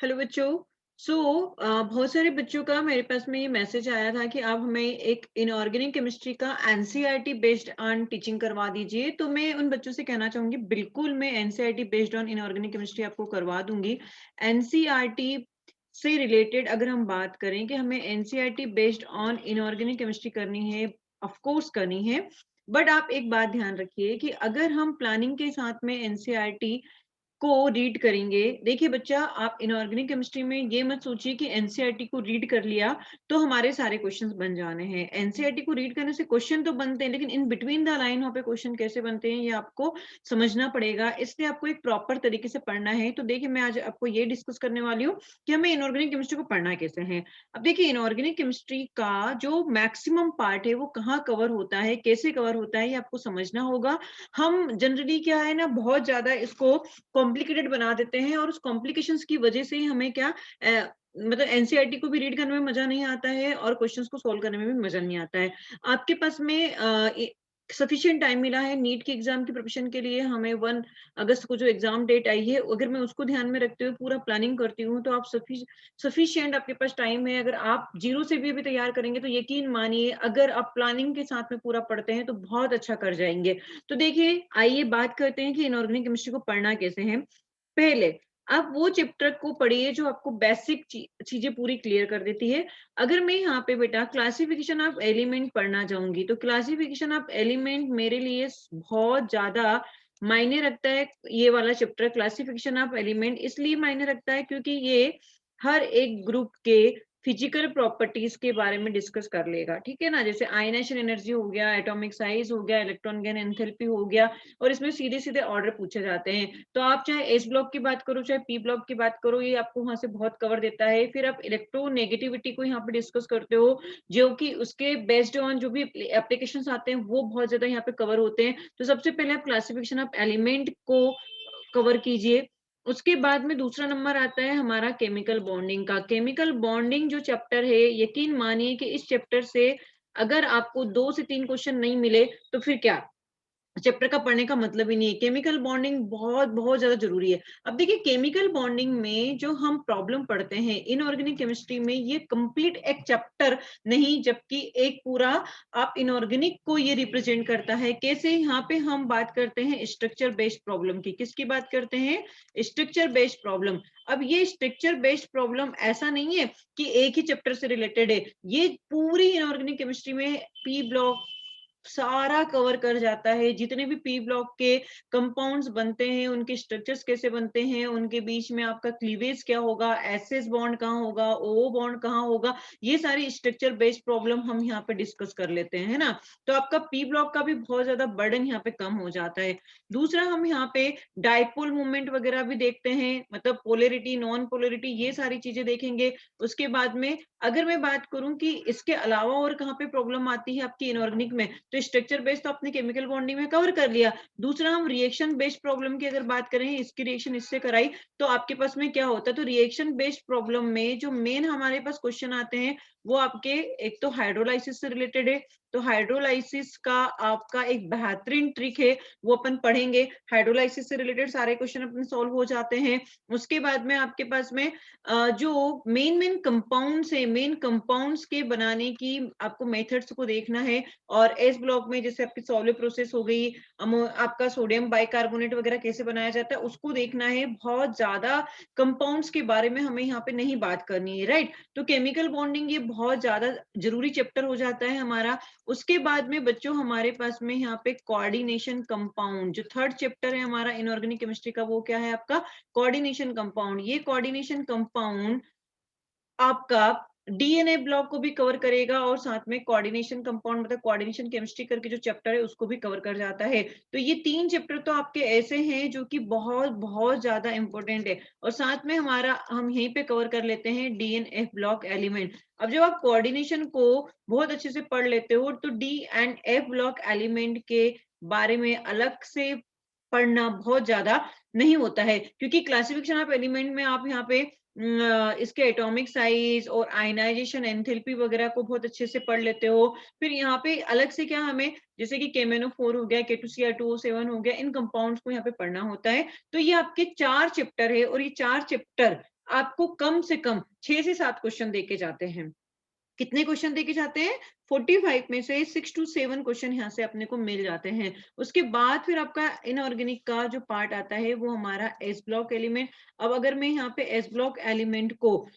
Hello बच्चों। सो बहुत सारे बच्चों का मेरे पास में ये मैसेज आया था कि आप हमें एक इनऑर्गेनिक केमिस्ट्री का एनसीईआरटी बेस्ड ऑन टीचिंग करवा दीजिए। तो मैं उन बच्चों से कहना चाहूंगी, बिल्कुल मैं NCERT based on inorganic chemistry आपको करवा दूंगी। एनसीईआरटी से रिलेटेड अगर हम बात करें कि हमें NCERT based on inorganic chemistry करनी है, ऑफ कोर्स करनी है। बट आप एक बात ध्यान रखिए कि अगर हम प्लानिंग के साथ में एनसीईआरटी को रीड करेंगे। देखिए बच्चा, आप इनऑर्गेनिक केमिस्ट्री में ये मत सोचिए कि एनसीईआरटी को रीड कर लिया तो हमारे सारे क्वेश्चंस बन जाने हैं। एनसीईआरटी को रीड करने से क्वेश्चन तो बनते हैं, लेकिन इन बिटवीन द लाइन वहाँ पे क्वेश्चन कैसे बनते हैं ये आपको समझना पड़ेगा। इसलिए आपको एक प्रॉपर तरीके से पढ़ना है। तो देखिए, मैं आज आपको ये डिस्कस करने वाली हूँ कि हमें इनऑर्गेनिक केमिस्ट्री को पढ़ना कैसे है। अब देखिए, इनऑर्गेनिक केमिस्ट्री का जो मैक्सिमम पार्ट है वो कहाँ कवर होता है, कैसे कवर होता है, ये आपको समझना होगा। हम जनरली क्या है ना, बहुत ज्यादा इसको कॉम्प्लिकेटेड बना देते हैं और उस कॉम्प्लिकेशंस की वजह से ही हमें क्या मतलब एनसीईआरटी को भी रीड करने में मजा नहीं आता है और क्वेश्चंस को सोल्व करने में भी मजा नहीं आता है। आपके पास में सफिशिएंट टाइम मिला है नीट के एग्जाम की प्रिपरेशन के लिए। हमें 1 अगस्त को जो एग्जाम डेट आई है, अगर मैं उसको ध्यान में रखते हुए पूरा प्लानिंग करती हूँ तो आप सफिशिएंट आपके पास टाइम है। अगर आप जीरो से भी अभी तैयार करेंगे तो यकीन मानिए, अगर आप प्लानिंग के साथ में पूरा पढ़ते हैं तो बहुत अच्छा कर जाएंगे। तो देखिए, आइए बात करते हैं कि इनऑर्गेनिक केमिस्ट्री को पढ़ना कैसे है। पहले आप वो चैप्टर को पढ़िए जो आपको बेसिक चीजें पूरी क्लियर कर देती है। अगर मैं यहाँ पे बेटा क्लासिफिकेशन ऑफ एलिमेंट पढ़ना चाहूंगी तो क्लासिफिकेशन ऑफ एलिमेंट मेरे लिए बहुत ज्यादा मायने रखता है। ये वाला चैप्टर क्लासिफिकेशन ऑफ एलिमेंट इसलिए मायने रखता है क्योंकि ये हर एक ग्रुप के फिजिकल प्रॉपर्टीज के बारे में डिस्कस कर लेगा, ठीक है ना। जैसे आयनाइजेशन एनर्जी हो गया, एटॉमिक साइज हो गया, इलेक्ट्रॉन गैन एंथैल्पी हो गया, और इसमें सीधे सीधे ऑर्डर पूछे जाते हैं। तो आप चाहे एस ब्लॉक की बात करो चाहे पी ब्लॉक की बात करो, ये आपको वहां से बहुत कवर देता है। फिर आप इलेक्ट्रोनेगेटिविटी को यहाँ पे डिस्कस करते हो, जो कि उसके बेस्ड ऑन जो भी एप्लीकेशन आते हैं वो बहुत ज्यादा यहाँ पे कवर होते हैं। तो सबसे पहले आप क्लासिफिकेशन ऑफ एलिमेंट को कवर कीजिए। उसके बाद में दूसरा नंबर आता है हमारा केमिकल बॉन्डिंग का। केमिकल बॉन्डिंग जो चैप्टर है, यकीन मानिए कि इस चैप्टर से अगर आपको 2 से 3 क्वेश्चन नहीं मिले तो फिर क्या, चैप्टर का पढ़ने का मतलब ही नहीं है। केमिकल बॉन्डिंग बहुत बहुत ज्यादा जरूरी है। अब देखिए, केमिकल बॉन्डिंग में जो हम प्रॉब्लम पढ़ते हैं इनऑर्गेनिक केमिस्ट्री में, ये कंप्लीट एक चैप्टर नहीं, जबकि एक पूरा आप इनऑर्गेनिक को ये रिप्रेजेंट करता है। कैसे, यहाँ पे हम बात करते हैं स्ट्रक्चर बेस्ड प्रॉब्लम की। किसकी बात करते हैं? Structure based problem. अब ये स्ट्रक्चर बेस्ड प्रॉब्लम ऐसा नहीं है कि एक ही चैप्टर से रिलेटेड है, ये पूरी इनऑर्गेनिक केमिस्ट्री में पी ब्लॉक सारा कवर कर जाता है। जितने भी पी ब्लॉक के कंपाउंड्स बनते हैं, उनके स्ट्रक्चर्स कैसे बनते हैं, उनके बीच में आपका क्लीवेज क्या होगा, एसएस बॉन्ड कहाँ होगा, ओ बॉन्ड कहाँ होगा, ये सारी स्ट्रक्चर बेस्ड प्रॉब्लम हम यहाँ पे डिस्कस कर लेते हैं, है ना। तो आपका पी ब्लॉक का भी बहुत ज्यादा बर्डन यहाँ पे कम हो जाता है। दूसरा, हम यहाँ पे डायपोल मूवमेंट वगैरह भी देखते हैं, मतलब पोलरिटी, नॉन पोलरिटी, ये सारी चीजें देखेंगे। उसके बाद में अगर मैं बात करूं कि इसके अलावा और कहाँ पे प्रॉब्लम आती है आपकी इनऑर्गेनिक में, तो स्ट्रक्चर बेस्ड तो आपने केमिकल बॉन्डिंग में कवर कर लिया। दूसरा, हम रिएक्शन बेस्ड प्रॉब्लम की अगर बात करें, इसकी रिएक्शन इससे कराई तो आपके पास में क्या होता है। तो रिएक्शन बेस्ड प्रॉब्लम में जो मेन हमारे पास क्वेश्चन आते हैं वो आपके एक तो हाइड्रोलाइसिस से रिलेटेड है। तो हाइड्रोलाइसिस का आपका एक बेहतरीन ट्रिक है, वो अपन पढ़ेंगे। हाइड्रोलाइसिस से रिलेटेड सारे क्वेश्चन अपने सॉल्व हो जाते हैं। उसके बाद में आपके पास में जो मेन मेन कंपाउंड्स है, मेन कंपाउंड्स के बनाने की आपको मेथड्स को देखना है। और एस ब्लॉक में जैसे आपकी सॉल्व प्रोसेस हो गई, आपका सोडियम बाइकार्बोनेट वगैरह कैसे बनाया जाता है उसको देखना है। बहुत ज्यादा कंपाउंड्स के बारे में हमें यहाँ पे नहीं बात करनी है, राइट। तो केमिकल बॉन्डिंग ये बहुत ज्यादा जरूरी चैप्टर हो जाता है हमारा। उसके बाद में बच्चों हमारे पास में यहाँ पे कोऑर्डिनेशन कंपाउंड, जो थर्ड चैप्टर है हमारा इनऑर्गेनिक केमिस्ट्री का, वो क्या है आपका? Coordination compound. ये कोऑर्डिनेशन कंपाउंड आपका डीएनए ब्लॉक को भी कवर करेगा और साथ में कोऑर्डिनेशन कंपाउंड मतलब कोऑर्डिनेशन केमिस्ट्री करके जो चैप्टर है उसको भी कवर कर जाता है। तो ये 3 चैप्टर तो आपके ऐसे हैं जो कि बहुत बहुत ज्यादा इंपॉर्टेंट है। और साथ में हमारा हम यहीं पे कवर कर लेते हैं डीएनएफ ब्लॉक एलिमेंट। अब जब आप कोऑर्डिनेशन को बहुत अच्छे से पढ़ लेते हो तो D and F block element के बारे में अलग से पढ़ना बहुत ज्यादा नहीं होता है, क्योंकि क्लासिफिकेशन ऑफ एलिमेंट में आप यहाँ पे इसके एटॉमिक साइज और आयनाइजेशन एंथैल्पी वगैरह को बहुत अच्छे से पढ़ लेते हो। फिर यहाँ पे अलग से क्या हमें, जैसे कि KMnO4 हो गया, K2Cr2O7 हो गया, इन कंपाउंड्स को यहाँ पे पढ़ना होता है। तो ये आपके 4 चैप्टर है और ये 4 चैप्टर आपको कम से कम 6 से 7 क्वेश्चन देके जाते हैं। कितने क्वेश्चन देके जाते हैं? 45 में से 6 टू 7 क्वेश्चन यहाँ से अपने को मिल जाते हैं। उसके बाद फिर आपका इनऑर्गेनिक का जो पार्ट आता है वो हमारा एस ब्लॉक एलिमेंट। अब अगर मैं यहाँ पे एस ब्लॉक एलिमेंट को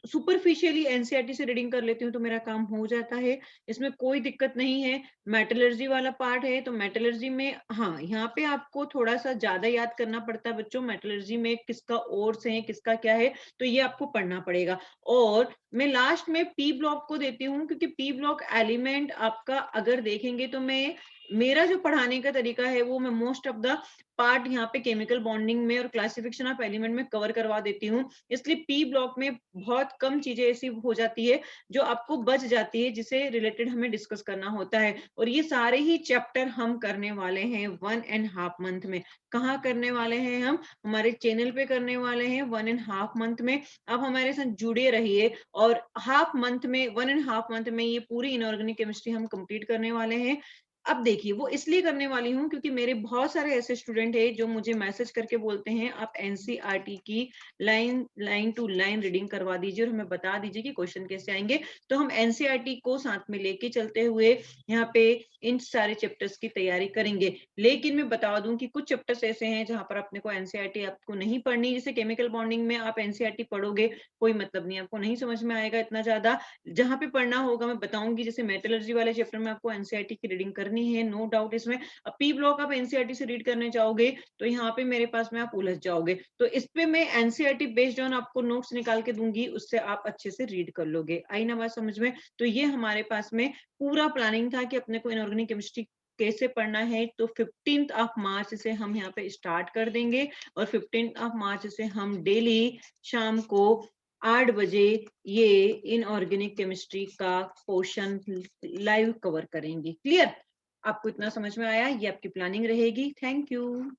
सुपरफिशियली एनसीईआरटी से रीडिंग कर लेती हूँ तो मेरा काम हो जाता है, इसमें कोई दिक्कत नहीं है। मेटलर्जी वाला पार्ट है तो मेटलर्जी में हाँ, यहाँ पे आपको थोड़ा-सा ज़्यादा याद करना पड़ता है बच्चों, मेटलर्जी में किसका ओर्स है, किसका क्या है, तो ये आपको पढ़ना पड़ेगा। और मैं लास्ट में पी ब्लॉक को देती हूँ क्योंकि पी ब्लॉक एलिमेंट आपका अगर देखेंगे तो मैं मेरा जो पढ़ाने का तरीका है वो मैं मोस्ट ऑफ द पार्ट यहाँ पे केमिकल बॉन्डिंग में और क्लासिफिकेशन ऑफ एलिमेंट में कवर करवा देती हूँ। इसलिए पी ब्लॉक में बहुत कम चीजें ऐसी हो जाती है जो आपको बच जाती है जिसे रिलेटेड हमें डिस्कस करना होता है। और ये सारे ही चैप्टर हम करने वाले हैं 1.5 मंथ में। कहाँ करने वाले हैं हम? हमारे चैनल पे करने वाले हैं 1.5 मंथ में। अब हमारे साथ जुड़े रहिए और हाफ मंथ में 1.5 मंथ में ये पूरी इनऑर्गेनिक केमिस्ट्री हम कंप्लीट करने वाले हैं। अब देखिए वो इसलिए करने वाली हूँ क्योंकि मेरे बहुत सारे ऐसे स्टूडेंट हैं जो मुझे मैसेज करके बोलते हैं आप एनसीईआरटी की लाइन टू लाइन रीडिंग करवा दीजिए और हमें बता दीजिए कि क्वेश्चन कैसे आएंगे। तो हम एनसीईआरटी को साथ में लेके चलते हुए यहाँ पे इन सारे चैप्टर्स की तैयारी करेंगे। लेकिन मैं बता दूं कि कुछ चैप्टर्स ऐसे हैं जहां पर अपने को एनसीईआरटी आपको नहीं पढ़नी, जैसे केमिकल बॉन्डिंग में आप एनसीईआरटी पढ़ोगे कोई मतलब नहीं, आपको नहीं समझ में आएगा इतना ज्यादा। जहां पे पढ़ना होगा मैं बताऊंगी, जैसे मेटलर्जी वाले चैप्टर में आपको एनसीईआरटी की रीडिंग करनी है, नो डाउट इसमें। अब पी ब्लॉक आप एनसीईआरटी से रीड करने जाओगे तो यहाँ पे मेरे पास में आप उलझ जाओगे। तो इस पे मैं एनसीईआरटी बेस्ड ऑन आपको नोट्स निकाल के दूंगी, उससे आप अच्छे से रीड कर लोगे। आई ना बात समझ में? तो ये हमारे पास में पूरा प्लानिंग था कि अपने को इनऑर्गेनिक केमिस्ट्री कैसे पढ़ना है। तो 15th ऑफ मार्च से हम यहाँ पे स्टार्ट कर देंगे और 15th ऑफ मार्च से हम डेली शाम को 8 बजे ये इनऑर्गेनिक केमिस्ट्री का पोर्शन लाइव कवर करेंगे। क्लियर? आपको इतना समझ में आया? ये आपकी प्लानिंग रहेगी। Thank you.